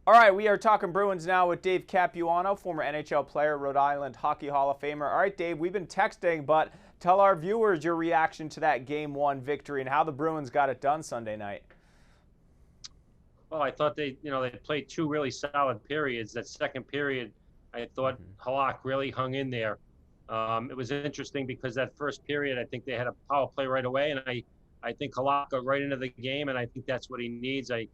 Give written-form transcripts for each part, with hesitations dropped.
All right, we are talking Bruins now with Dave Capuano, former NHL player, Rhode Island Hockey Hall of Famer. All right, Dave, we've been texting, but tell our viewers your reaction to that Game 1 victory and how the Bruins got it done Sunday night. Well, I thought they played two really solid periods. That second period, I thought Halak really hung in there. It was interesting because that first period, I think they had a power play right away, and I think Halak got right into the game, and I think that's what he needs. I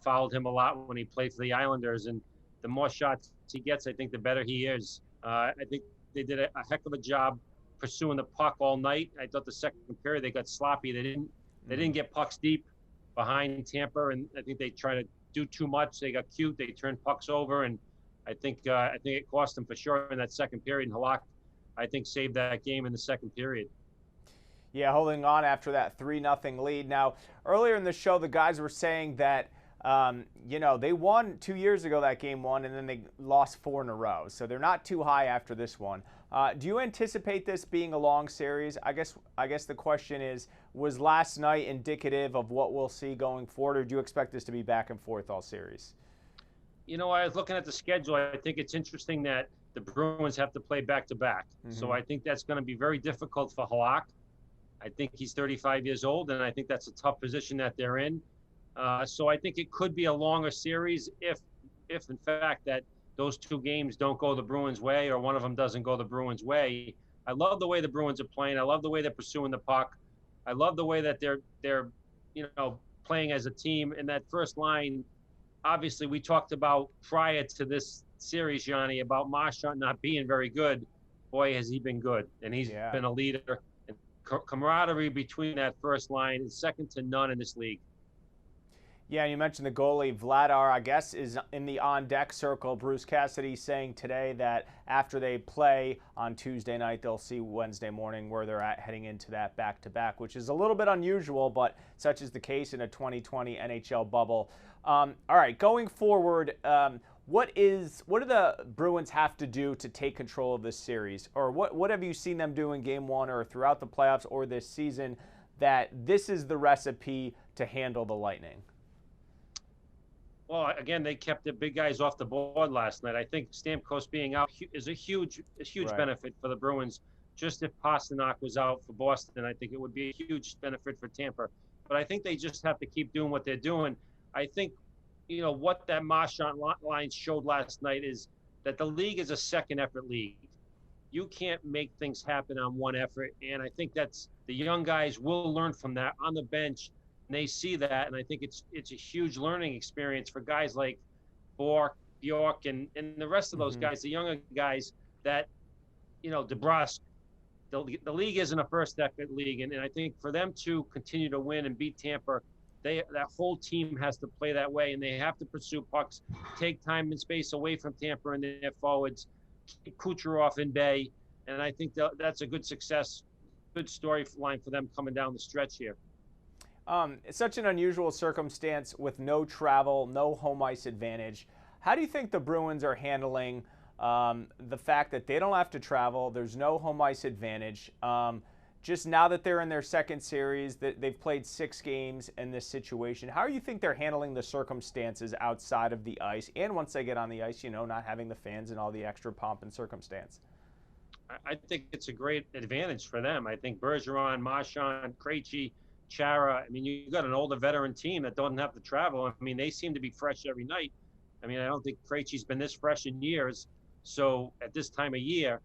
fouled him a lot when he played for the Islanders, and the more shots he gets, I think the better he is. I think they did a heck of a job pursuing the puck all night. I thought the second period they got sloppy. They didn't get pucks deep behind Tampa, and I think they tried to do too much. They got cute. They turned pucks over, and I think it cost them for sure in that second period. And Halak, I think, saved that game in the second period. Yeah, holding on after that 3-0 lead. Now, earlier in the show, the guys were saying that they won 2 years ago that Game 1, and then they lost 4 in a row. So they're not too high after this one. Do you anticipate this being a long series? I guess the question is, was last night indicative of what we'll see going forward, or do you expect this to be back and forth all series? I was looking at the schedule. I think it's interesting that the Bruins have to play back-to-back. So I think that's going to be very difficult for Halak. I think he's 35 years old, and I think that's a tough position that they're in. So I think it could be a longer series if in fact that those two games don't go the Bruins' way, or one of them doesn't go the Bruins' way. I love the way the Bruins are playing. I love the way they're pursuing the puck. I love the way that they're playing as a team. In that first line, obviously we talked about prior to this series, Yianni, about Marchand not being very good. Boy, has he been good, and he's been a leader. And camaraderie between that first line is second to none in this league. Yeah, and you mentioned the goalie, Vladar, I guess, is in the on-deck circle. Bruce Cassidy saying today that after they play on Tuesday night, they'll see Wednesday morning where they're at heading into that back-to-back, which is a little bit unusual, but such is the case in a 2020 NHL bubble. All right, going forward, what do the Bruins have to do to take control of this series? Or what have you seen them do in Game 1 or throughout the playoffs or this season that this is the recipe to handle the Lightning? Well, again, they kept the big guys off the board last night. I think Stamkos being out is a huge benefit for the Bruins. Just if Pastrnak was out for Boston, I think it would be a huge benefit for Tampa. But I think they just have to keep doing what they're doing. I think, what that Marchand line showed last night is that the league is a second effort league. You can't make things happen on one effort. And I think that's the young guys will learn from that on the bench. And they see that, and I think it's a huge learning experience for guys like Bjork, and the rest of those guys, the younger guys that, DeBrusque. The league isn't a first effort league, and I think for them to continue to win and beat Tampa, that whole team has to play that way, and they have to pursue pucks, take time and space away from Tampa and their forwards, keep Kucherov in bay, and I think that's a good storyline for them coming down the stretch here. It's such an unusual circumstance with no travel, no home ice advantage. How do you think the Bruins are handling the fact that they don't have to travel, there's no home ice advantage? Just now that they're in their second series, that they've played 6 games in this situation, how do you think they're handling the circumstances outside of the ice? And once they get on the ice, not having the fans and all the extra pomp and circumstance. I think it's a great advantage for them. I think Bergeron, Marchand, Krejci, Chara, you got an older veteran team that doesn't have to travel. They seem to be fresh every night. I don't think Krejci's been this fresh in years. So at this time of year,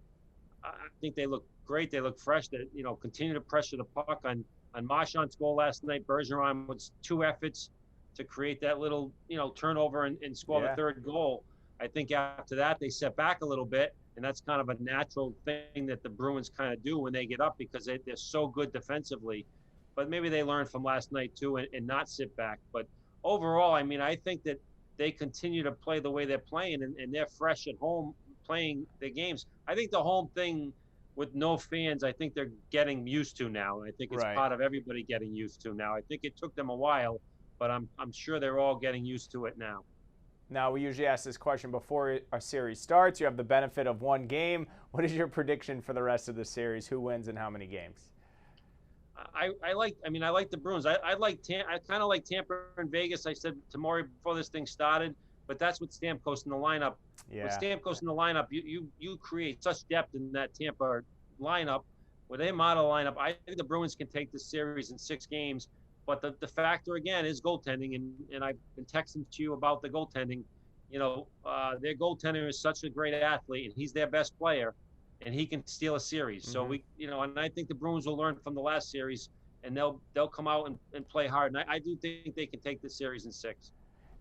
I think they look great. They look fresh. They, continue to pressure the puck on Marchand's goal last night. Bergeron with 2 efforts to create that little, turnover and score the third goal. I think after that, they set back a little bit. And that's kind of a natural thing that the Bruins kind of do when they get up because they're so good defensively. But maybe they learned from last night too and not sit back. But overall, I think that they continue to play the way they're playing and they're fresh at home playing their games. I think the home thing with no fans, I think they're getting used to now. And I think it's part of everybody getting used to now. I think it took them a while, but I'm sure they're all getting used to it now. Now, we usually ask this question before our series starts. You have the benefit of one game. What is your prediction for the rest of the series? Who wins and how many games? I like the Bruins. I kind of like Tampa and Vegas. I said to Maury before this thing started, but that's what Stamkos in the lineup. Yeah. With Stamkos in the lineup, you create such depth in that Tampa lineup. With a model lineup, I think the Bruins can take this series in 6 games. But the factor again is goaltending, and I've been texting to you about the goaltending. Their goaltender is such a great athlete, and he's their best player, and he can steal a series. So and I think the Bruins will learn from the last series, and they'll come out and play hard. And I do think they can take this series in 6.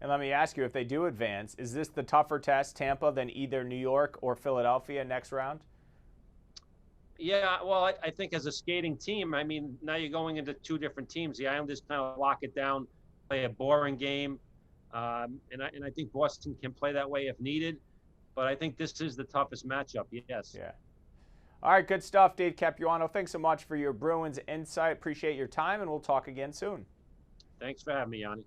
And let me ask you, if they do advance, is this the tougher test, Tampa, than either New York or Philadelphia next round? Yeah, well, I think as a skating team, I mean, now you're going into 2 different teams. The Islanders kind of lock it down, play a boring game, and I think Boston can play that way if needed. But I think this is the toughest matchup. Yes. Yeah. All right, good stuff, Dave Capuano. Thanks so much for your Bruins insight. Appreciate your time, and we'll talk again soon. Thanks for having me, Yianni.